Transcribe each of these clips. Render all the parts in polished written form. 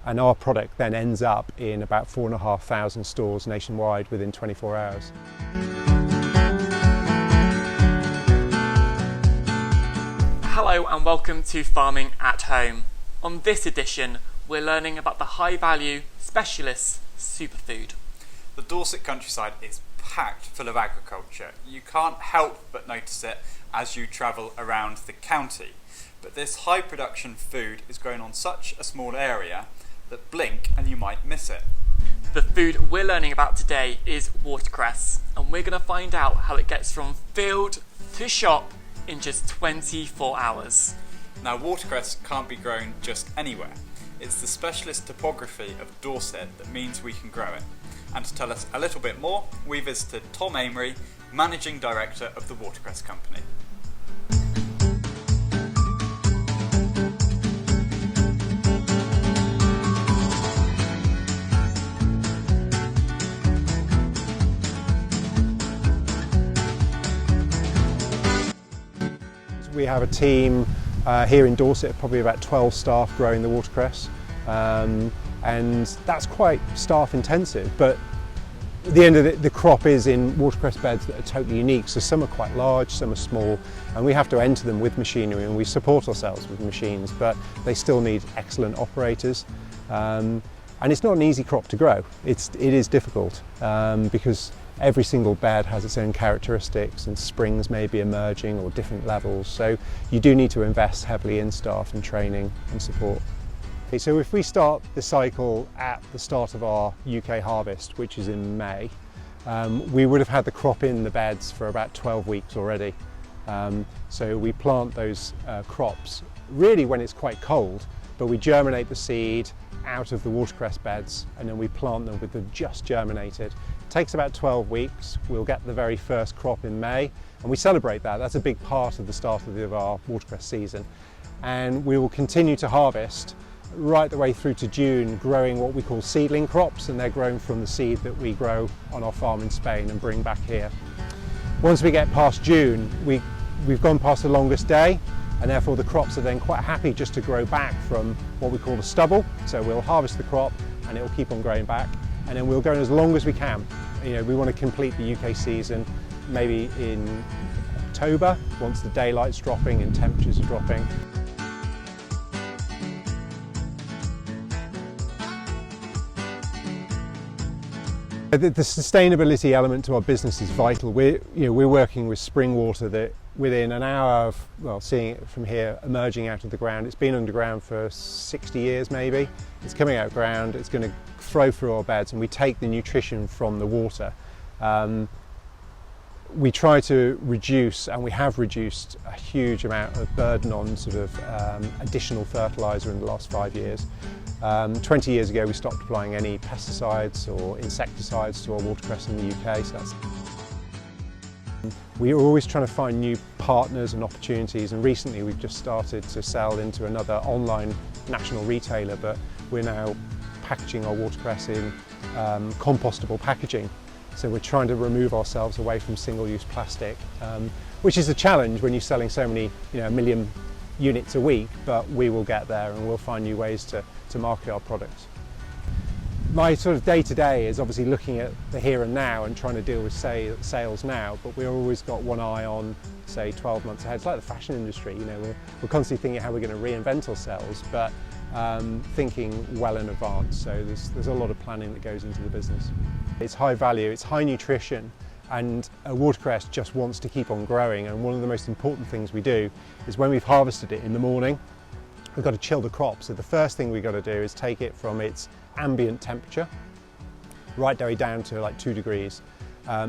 and our product then ends up in about 4,500 stores nationwide within 24 hours. Hello and welcome to Farming at Home. On this edition, we're learning about the high-value specialist superfood. The Dorset countryside is packed full of agriculture. You can't help but notice it as you travel around the county. But this high production food is grown on such a small area that blink and you might miss it. The food we're learning about today is watercress, and we're going to find out how it gets from field to shop in just 24 hours. Now, watercress can't be grown just anywhere. It's the specialist topography of Dorset that means we can grow it. And to tell us a little bit more, we visited Tom Amery, Managing Director of the Watercress Company. We have a team here in Dorset, probably about 12 staff growing the watercress, and that's quite staff intensive, but at the end of it, the crop is in watercress beds that are totally unique, so some are quite large, some are small, and we have to enter them with machinery, and we support ourselves with machines, but they still need excellent operators, and it's not an easy crop to grow. It is difficult because every single bed has its own characteristics and springs may be emerging or different levels, so you do need to invest heavily in staff and training and support. Okay, so if we start the cycle at the start of our UK harvest, which is in May, we would have had the crop in the beds for about 12 weeks already. So we plant those crops really when it's quite cold, but we germinate the seed out of the watercress beds and then we plant them with them just germinated. It takes about 12 weeks. We'll get the very first crop in May and we celebrate that. That's a big part of the start of our watercress season. And we will continue to harvest right the way through to June, growing what we call seedling crops, and they're grown from the seed that we grow on our farm in Spain and bring back here. Once we get past June, we've gone past the longest day, and therefore the crops are then quite happy just to grow back from what we call a stubble. So we'll harvest the crop and it will keep on growing back, and then we'll go as long as we can. You know, we want to complete the UK season maybe in October, once the daylight's dropping and temperatures are dropping. The sustainability element to our business is vital. We're working with spring water that within an hour of, well, seeing it from here emerging out of the ground, it's been underground for 60 years maybe, it's coming out of ground, it's going to flow through our beds, and we take the nutrition from the water. We try to reduce, and we have reduced a huge amount of burden on sort of additional fertiliser in the last 5 years. 20 years ago we stopped applying any pesticides or insecticides to our watercress in the UK. So we're always trying to find new partners and opportunities, and recently we've just started to sell into another online national retailer, but we're now packaging our watercress in compostable packaging. So we're trying to remove ourselves away from single-use plastic, which is a challenge when you're selling so many, a million units a week, but we will get there and we'll find new ways to market our products. My sort of day-to-day is obviously looking at the here and now and trying to deal with sales now, but we've always got one eye on, say, 12 months ahead. It's like the fashion industry, we're constantly thinking how we're going to reinvent ourselves, but thinking well in advance. So there's a lot of planning that goes into the business. It's high value, it's high nutrition, and a watercress just wants to keep on growing, and one of the most important things we do is when we've harvested it in the morning, we've got to chill the crop. So the first thing we've got to do is take it from its ambient temperature right down to like 2 degrees.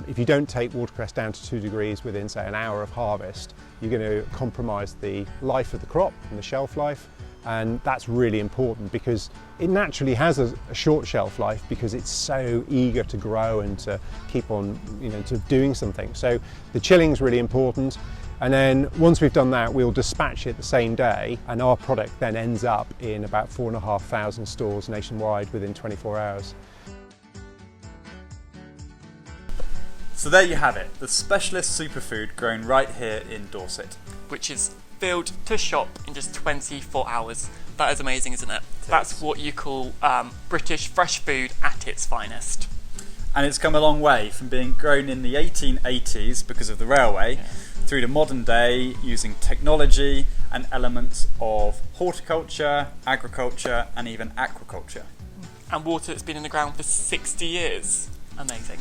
If you don't take watercress down to 2 degrees within, say, an hour of harvest, you're going to compromise the life of the crop and the shelf life, and that's really important because it naturally has a short shelf life because it's so eager to grow and to keep on, to doing something. So the chilling is really important. And then once we've done that, we'll dispatch it the same day, and our product then ends up in about 4,500 stores nationwide within 24 hours. So there you have it, the specialist superfood grown right here in Dorset. Which is field to shop in just 24 hours. That is amazing, isn't it? That's what you call British fresh food at its finest. And it's come a long way from being grown in the 1880s because of the railway through to modern day using technology and elements of horticulture, agriculture and even aquaculture. And water that's been in the ground for 60 years. Amazing.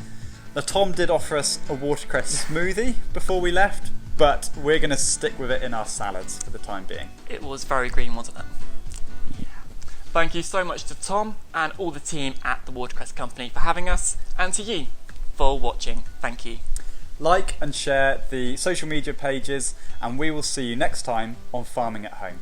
Now Tom did offer us a watercress smoothie before we left, but we're going to stick with it in our salads for the time being. It was very green, wasn't it? Yeah. Thank you so much to Tom and all the team at the Watercress Company for having us, and to you for watching. Thank you. Like and share the social media pages, and we will see you next time on Farming at Home.